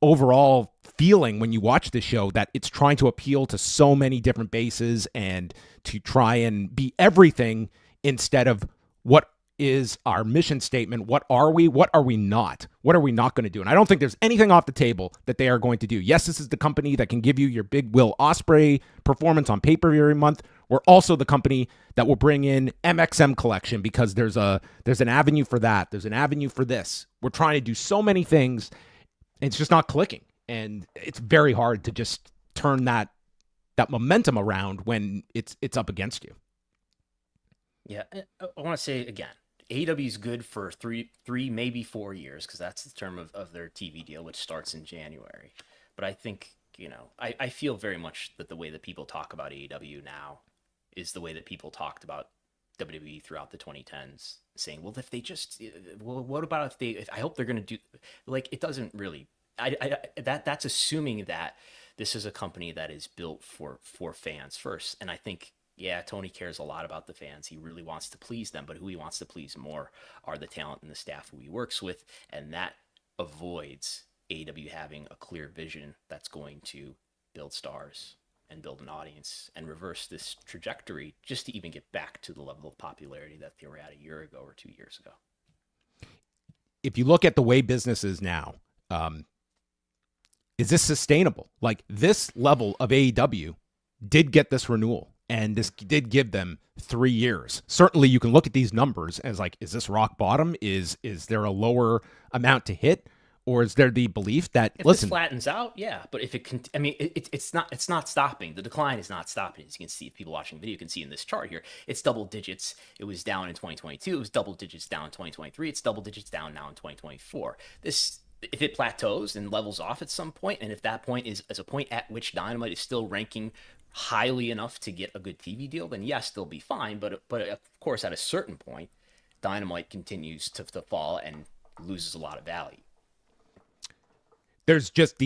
overall feeling when you watch this show that it's trying to appeal to so many different bases and to try and be everything instead of what is our mission statement. What are we? What are we not? What are we not going to do? And I don't think there's anything off the table that they are going to do. Yes, this is the company that can give you your big Will Ospreay performance on pay-per-view every month. We're also the company that will bring in MXM collection because there's an avenue for that. There's an avenue for this. We're trying to do so many things. It's just not clicking. And it's very hard to just turn that momentum around when it's up against you. Yeah, I want to say again, AEW is good for three, maybe 4 years, because that's the term of their TV deal, which starts in January. But I think, I feel very much that the way that people talk about AEW now is the way that people talked about WWE throughout the 2010s, saying, well, if they just, what about if I hope they're going to do, like, it doesn't really, that's assuming that this is a company that is built for fans first. And I think, yeah, Tony cares a lot about the fans. He really wants to please them, but who he wants to please more are the talent and the staff who he works with. And that avoids AEW having a clear vision that's going to build stars and build an audience and reverse this trajectory just to even get back to the level of popularity that they were at a year ago or 2 years ago. If you look at the way business is now, is this sustainable? Like, this level of AEW did get this renewal. And this did give them 3 years. Certainly you can look at these numbers as like, is this rock bottom? Is there a lower amount to hit? Or is there the belief that, if listen, this flattens out, yeah, but if it's not stopping. The decline is not stopping. As you can see, if people watching the video can see in this chart here, it's double digits. It was down in 2022. It was double digits down in 2023. It's double digits down now in 2024. If it plateaus and levels off at some point, and if that point is a point at which Dynamite is still ranking highly enough to get a good TV deal, then yes, they'll be fine. But of course, at a certain point, Dynamite continues to fall and loses a lot of value. There's just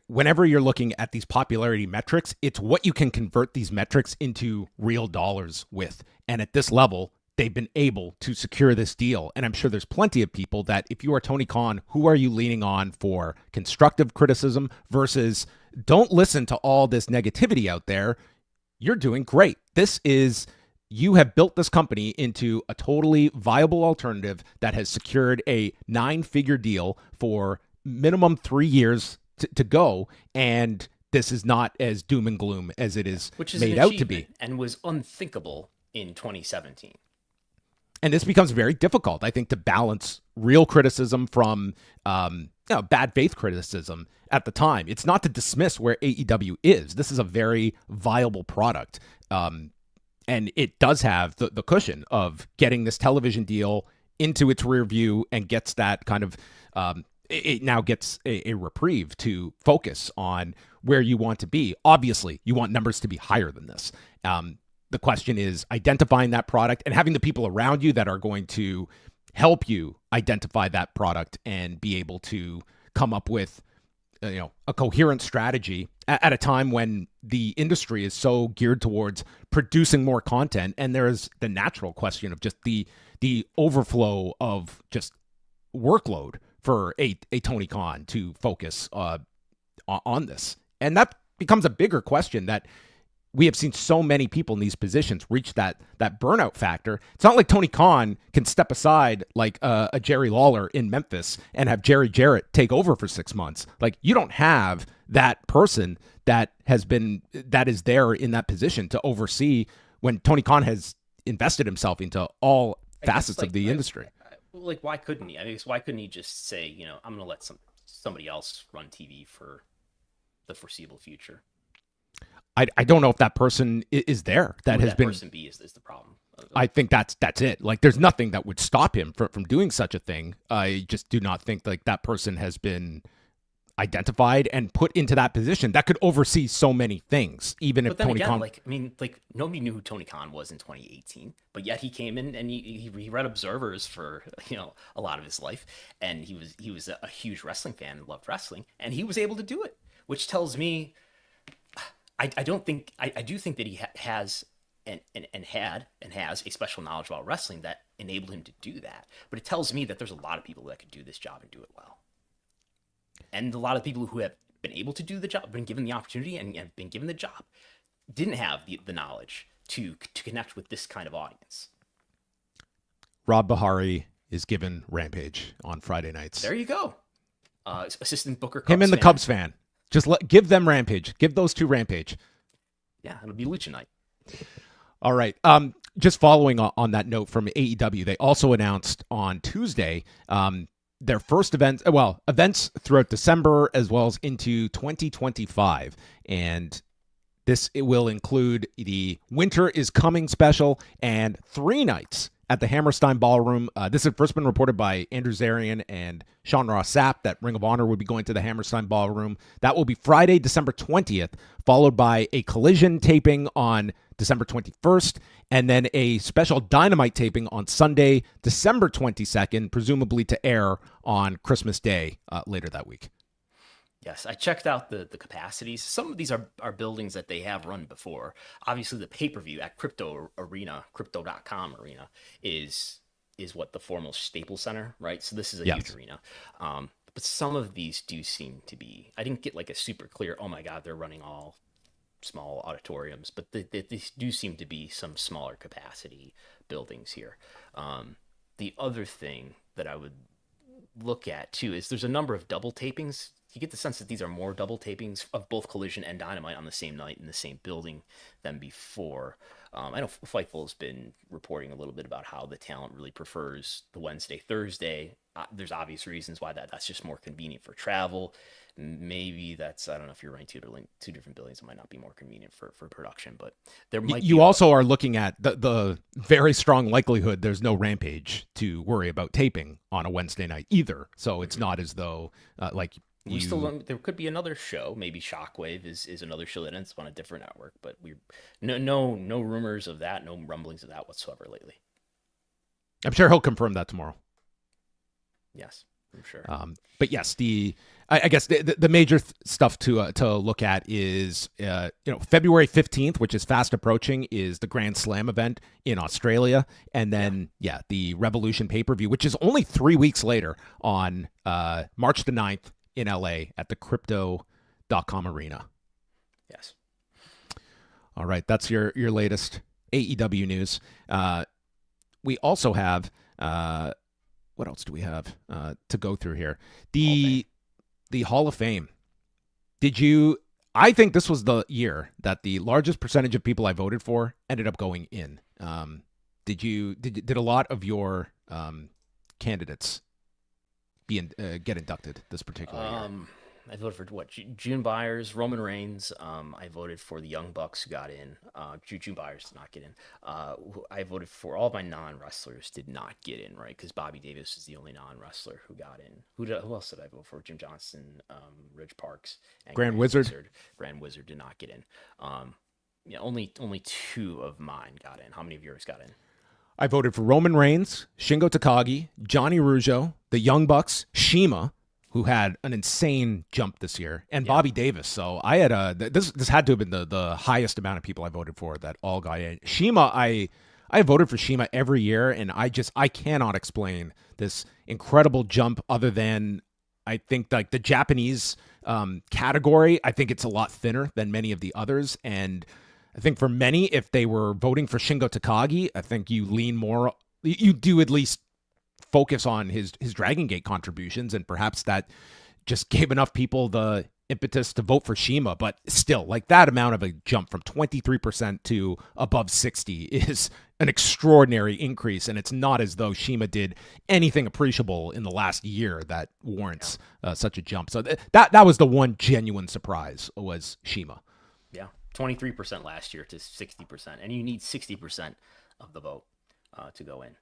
whenever you're looking at these popularity metrics, it's what you can convert these metrics into real dollars with. And at this level, they've been able to secure this deal. And I'm sure there's plenty of people that if you are Tony Khan, who are you leaning on for constructive criticism versus don't listen to all this negativity out there. You're doing great. You have built this company into a totally viable alternative that has secured a 9-figure deal for minimum 3 years to go, and this is not as doom and gloom as it is made out to be, and was unthinkable in 2017. And this becomes very difficult, I think, to balance real criticism from bad faith criticism at the time. It's not to dismiss where AEW is. This is a very viable product, and it does have the cushion of getting this television deal into its rear view and gets that kind of it now gets a reprieve to focus on where you want to be. Obviously, you want numbers to be higher than this. The question is identifying that product and having the people around you that are going to help you identify that product and be able to come up with a coherent strategy at a time when the industry is so geared towards producing more content. And there's the natural question of just the overflow of just workload for a Tony Khan to focus on this. And that becomes a bigger question that we have seen so many people in these positions reach that burnout factor. It's not like Tony Khan can step aside like a Jerry Lawler in Memphis and have Jerry Jarrett take over for 6 months. Like, you don't have that person that is there in that position to oversee when Tony Khan has invested himself into all facets of the industry. Like, why couldn't he? I mean, why couldn't he just say, I'm going to let somebody else run TV for the foreseeable future? I don't know if that person is there. That person be is the problem. I think that's it. Like, there's nothing that would stop him from doing such a thing. I just do not think like that person has been identified and put into that position that could oversee so many things. Even if Tony Khan, nobody knew who Tony Khan was in 2018, but yet he came in and he read Observers for a lot of his life, and he was a huge wrestling fan and loved wrestling, and he was able to do it, which tells me. I do think that he has and has a special knowledge about wrestling that enabled him to do that. But it tells me that there's a lot of people that could do this job and do it well. And a lot of people who have been able to do the job, been given the opportunity and have been given the job, didn't have the knowledge to connect with this kind of audience. Rob Bahari is given Rampage on Friday nights. There you go. Assistant Booker Cubs him and the Cubs fan. Just give them Rampage. Give those two Rampage. Yeah, it'll be Lucha Night. All right. Just following on that note from AEW, they also announced on Tuesday their first events throughout December as well as into 2025. And it will include the Winter is Coming special and 3 nights at the Hammerstein Ballroom. This had first been reported by Andrew Zarian and Sean Ross Sapp that Ring of Honor would be going to the Hammerstein Ballroom. That will be Friday, December 20th, followed by a Collision taping on December 21st, and then a special Dynamite taping on Sunday, December 22nd, presumably to air on Christmas Day later that week. Yes, I checked out the capacities. Some of these are buildings that they have run before. Obviously, the pay-per-view at Crypto.com arena is what the formal Staples Center, right? So this is a huge arena. But some of these do seem to be, I didn't get like a super clear, oh my God, they're running all small auditoriums, but these do seem to be some smaller capacity buildings here. The other thing that I would look at too is there's a number of double tapings you get the sense that these are more double tapings of both Collision and Dynamite on the same night in the same building than before. I know Fightful's been reporting a little bit about how the talent really prefers the Wednesday, Thursday. There's obvious reasons why that's just more convenient for travel. Maybe that's, I don't know if you're running two different buildings, it might not be more convenient for production, but there might be. You also are looking at the very strong likelihood there's no Rampage to worry about taping on a Wednesday night either. So it's not as though there could be another show. Maybe Shockwave is another show that ends up on a different network, but no rumors of that, no rumblings of that whatsoever lately. I'm sure he'll confirm that tomorrow. Yes, I'm sure. But yes, I guess the major stuff to look at is February 15th, which is fast approaching, is the Grand Slam event in Australia, and then the Revolution pay-per-view, which is only 3 weeks later on March the 9th in LA at the Crypto.com Arena. Yes. All right, that's your latest AEW news. We also have what else do we have to go through here? The Hall of Fame. I think this was the year that the largest percentage of people I voted for ended up going in. Did a lot of your candidates get inducted this particular year? I voted for June Byers, Roman Reigns. I voted for the Young Bucks who got in. June Byers did not get in. I voted for all of my non-wrestlers did not get in, right? Because Bobby Davis is the only non-wrestler who got in. Who else did I vote for? Jim Johnson, Ridge Parks, and Grand Wizard. Grand Wizard did not get in. Only two of mine got in. How many of yours got in? I voted for Roman Reigns, Shingo Takagi, Johnny Rougeau, the Young Bucks, Shima, who had an insane jump this year, and Bobby Davis. So I had this had to have been the highest amount of people I voted for that all got in. Shima, I voted for Shima every year, and I cannot explain this incredible jump other than I think like the Japanese category. I think it's a lot thinner than many of the others, and I think for many, if they were voting for Shingo Takagi, I think you do at least focus on his Dragon Gate contributions, and perhaps that just gave enough people the impetus to vote for Shima. But still, like that amount of a jump from 23% to above 60 is an extraordinary increase, and it's not as though Shima did anything appreciable in the last year that warrants such a jump. So that was the one genuine surprise, was Shima. Yeah, 23% last year to 60%, and you need 60% of the vote to go in.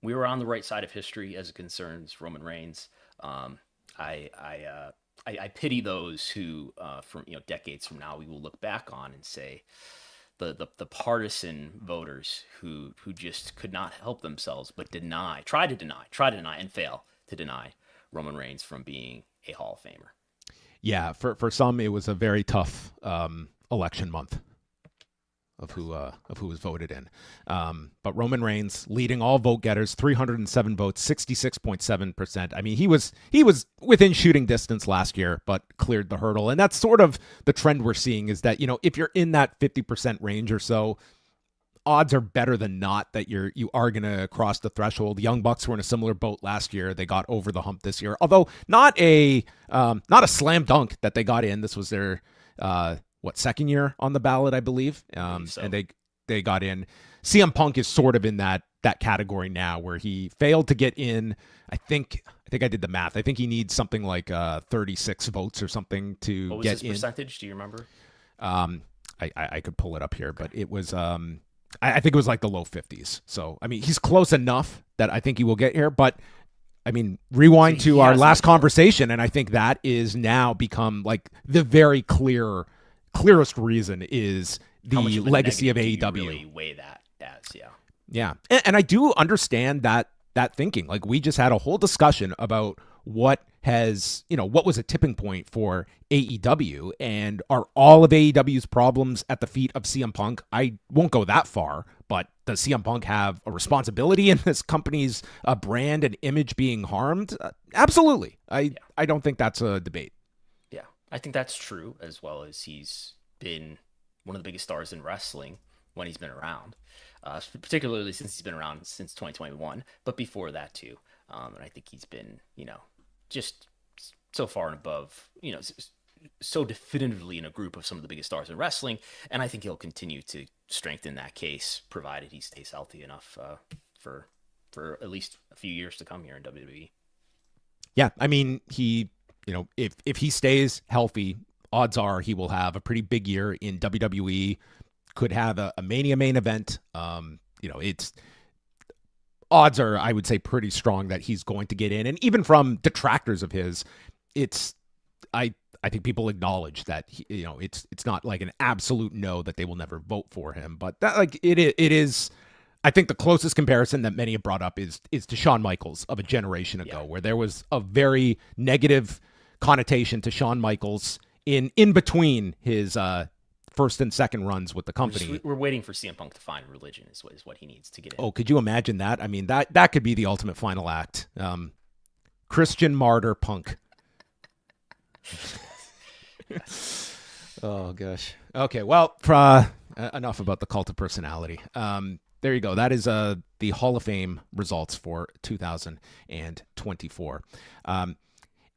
We were on the right side of history as it concerns Roman Reigns. I pity those who, from decades from now, we will look back on and say the partisan voters who just could not help themselves but try to deny, and fail to deny Roman Reigns from being a Hall of Famer. Yeah, for some it was a very tough election month of who was voted in. But Roman Reigns leading all vote getters, 307 votes, 66.7%. I mean, he was within shooting distance last year, but cleared the hurdle. And that's sort of the trend we're seeing, is that, if you're in that 50% range or so, odds are better than not that you are going to cross the threshold. The Young Bucks were in a similar boat last year. They got over the hump this year, although not a slam dunk that they got in. This was their second year on the ballot, I believe. And they got in. CM Punk is sort of in that category now, where he failed to get in. I think I did the math. I think he needs something like 36 votes or something to get in. What was his percentage? Do you remember? I could pull it up here, but it was I think it was like the low 50s. So I mean, he's close enough that I think he will get here. But I mean, rewind to our last conversation, and I think that is now become like the very clearest reason is the legacy of AEW. Do you really weigh that as, yeah, and I do understand that thinking. Like, we just had a whole discussion about what was a tipping point for AEW, and are all of AEW's problems at the feet of CM Punk? I won't go that far, but does CM Punk have a responsibility in this company's brand and image being harmed? Absolutely. I don't think that's a debate. Yeah, I think that's true, as well as he's been one of the biggest stars in wrestling when he's been around, particularly since he's been around since 2021, but before that too. And I think he's been, just so far and above, so definitively in a group of some of the biggest stars in wrestling, and I think he'll continue to strengthen that case, provided he stays healthy enough for at least a few years to come here in WWE. Yeah, I mean, if he stays healthy, odds are he will have a pretty big year in WWE. Could have a Mania main event. It's odds are, I would say, pretty strong that he's going to get in. And even from detractors of his, I think people acknowledge that it's not like an absolute no that they will never vote for him, but that it is. I think the closest comparison that many have brought up is to Shawn Michaels of a generation ago, where there was a very negative connotation to Shawn Michaels in between his first and second runs with the company. We're waiting for CM Punk to find religion is what he needs to get in. Oh, could you imagine that? I mean, that could be the ultimate final act. Christian martyr Punk. Yes. Oh gosh. Okay. Well, enough about the cult of personality. There you go. That is the Hall of Fame results for 2024.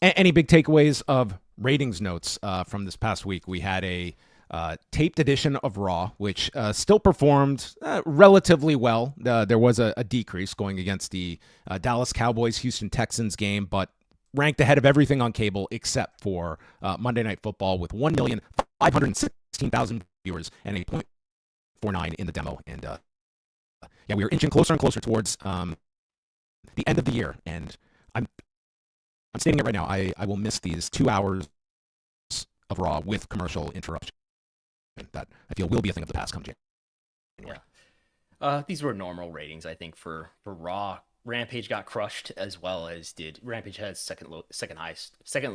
Any big takeaways of ratings notes from this past week? We had a taped edition of Raw, which still performed relatively well. There was a decrease going against the Dallas Cowboys Houston Texans game, but ranked ahead of everything on cable except for Monday Night Football with 1,516,000 viewers and a 0.49 in the demo. And we are inching closer and closer towards the end of the year. And I'm stating it right now. I will miss these 2 hours of Raw with commercial interruption. That I feel will be a thing of the past come January. Yeah. These were normal ratings, I think, for Raw. Rampage got crushed, as well as did Rampage had second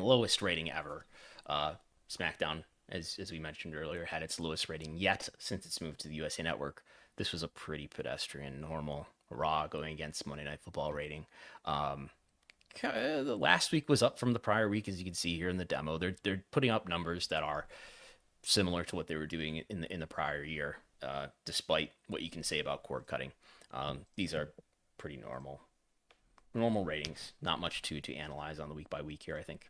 lowest rating ever. SmackDown, as we mentioned earlier, had its lowest rating yet since it's moved to the USA Network. This was a pretty pedestrian, normal Raw going against Monday Night Football rating. The last week was up from the prior week, as you can see here in the demo. They're putting up numbers that are similar to what they were doing in the prior year, despite what you can say about cord cutting. These are pretty normal ratings. Not much to analyze on the week by week here, I think.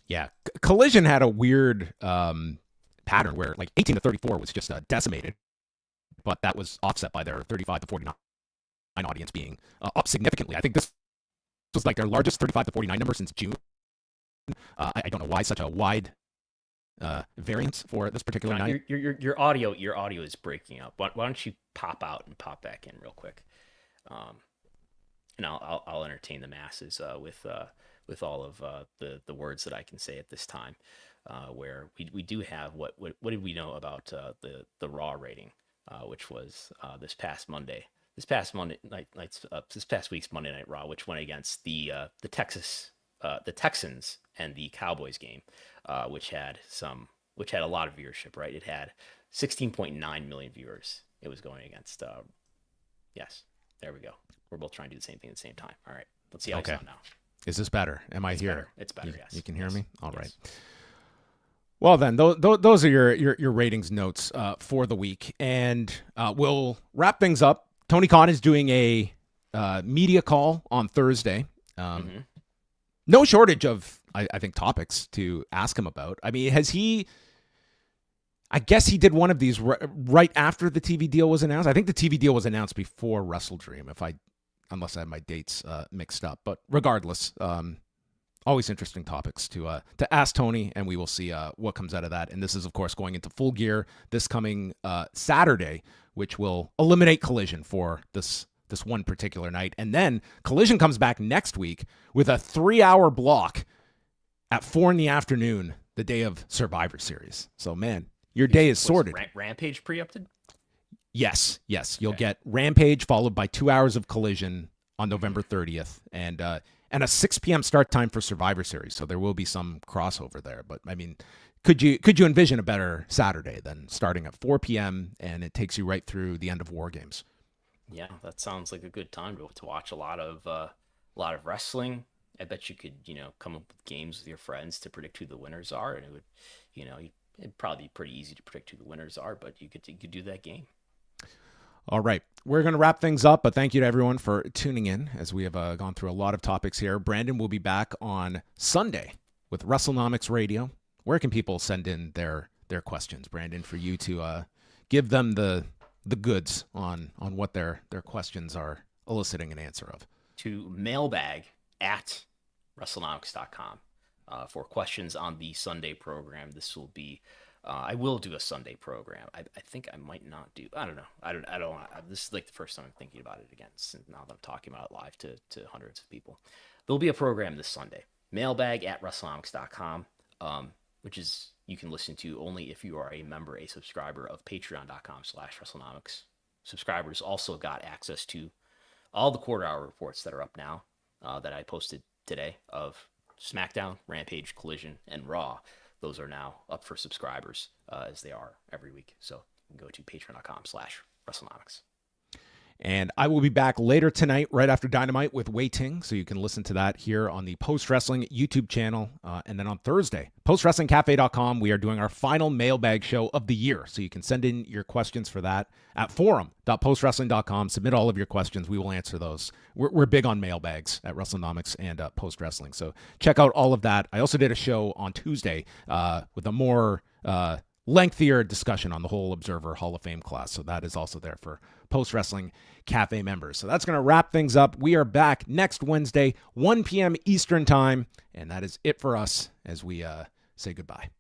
Yeah, Collision had a weird pattern where like 18-34 was just decimated, but that was offset by their 35-49 audience being up significantly. I think this was like their largest 35-49 number since June. I don't know why such a wide variance for this particular night. Your audio is breaking up. Why don't you pop out and pop back in real quick? And I'll entertain the masses with all of the words that I can say at this time. Where we do have what did we know about the Raw rating, which was this past week's Monday Night Raw, which went against the Texans and the Cowboys game, which had a lot of viewership. Right, it had 16.9 million viewers. It was going against. Yes, there we go. We're both trying to do the same thing at the same time. All right, let's see how I sound now. Is this better? Am I here? It's better. Yes. You can hear me. All right. Yes. Well, then, those are your ratings notes for the week. And we'll wrap things up. Tony Khan is doing a media call on Thursday. No shortage of, I think, topics to ask him about. I mean, I guess he did one of these right after the TV deal was announced. I think the TV deal was announced before WrestleDream, unless I have my dates mixed up. But regardless, always interesting topics to ask Tony, and we will see what comes out of that. And this is, of course, going into Full Gear this coming Saturday, which will eliminate Collision for this one particular night. And then Collision comes back next week with a 3-hour block at 4 p.m, the day of Survivor Series. So, man, your day is sorted. Rampage pre-upped? Yes. You'll get Rampage followed by 2 hours of Collision on November 30th, and a 6 p.m. start time for Survivor Series. So there will be some crossover there. But I mean, could you envision a better Saturday than starting at 4 p.m. and it takes you right through the end of War Games? Yeah, that sounds like a good time to watch a lot of wrestling. I bet you could come up with games with your friends to predict who the winners are, and it would it'd probably be pretty easy to predict who the winners are. But you could do that game. All right. We're going to wrap things up, but thank you to everyone for tuning in as we have gone through a lot of topics here. Brandon will be back on Sunday with WrestleNomics Radio. Where can people send in their questions, Brandon, for you to give them the goods on what their questions are eliciting an answer of? To mailbag@WrestleNomics.com for questions on the Sunday program. This will be I will do a Sunday program. I think I might not do. I don't know. I don't. This is like the first time I'm thinking about it again. Since now that I'm talking about it live to hundreds of people, there'll be a program this Sunday. Mailbag@WrestleNomics.com, which is you can listen to only if you are a member, a subscriber of Patreon.com/WrestleNomics. Subscribers also got access to all the quarter-hour reports that are up now that I posted today of SmackDown, Rampage, Collision, and Raw. Those are now up for subscribers as they are every week. So you can go to patreon.com/WrestleNomics. And I will be back later tonight, right after Dynamite, with Wei Ting. So you can listen to that here on the Post Wrestling YouTube channel. And then on Thursday, postwrestlingcafe.com, we are doing our final mailbag show of the year. So you can send in your questions for that at forum.postwrestling.com. Submit all of your questions. We will answer those. We're big on mailbags at WrestleNomics and Post Wrestling. So check out all of that. I also did a show on Tuesday with a more lengthier discussion on the whole Observer Hall of Fame class. So that is also there for Post Wrestling Cafe members. So that's going to wrap things up. We are back next Wednesday, 1 p.m. Eastern time. And that is it for us as we say goodbye.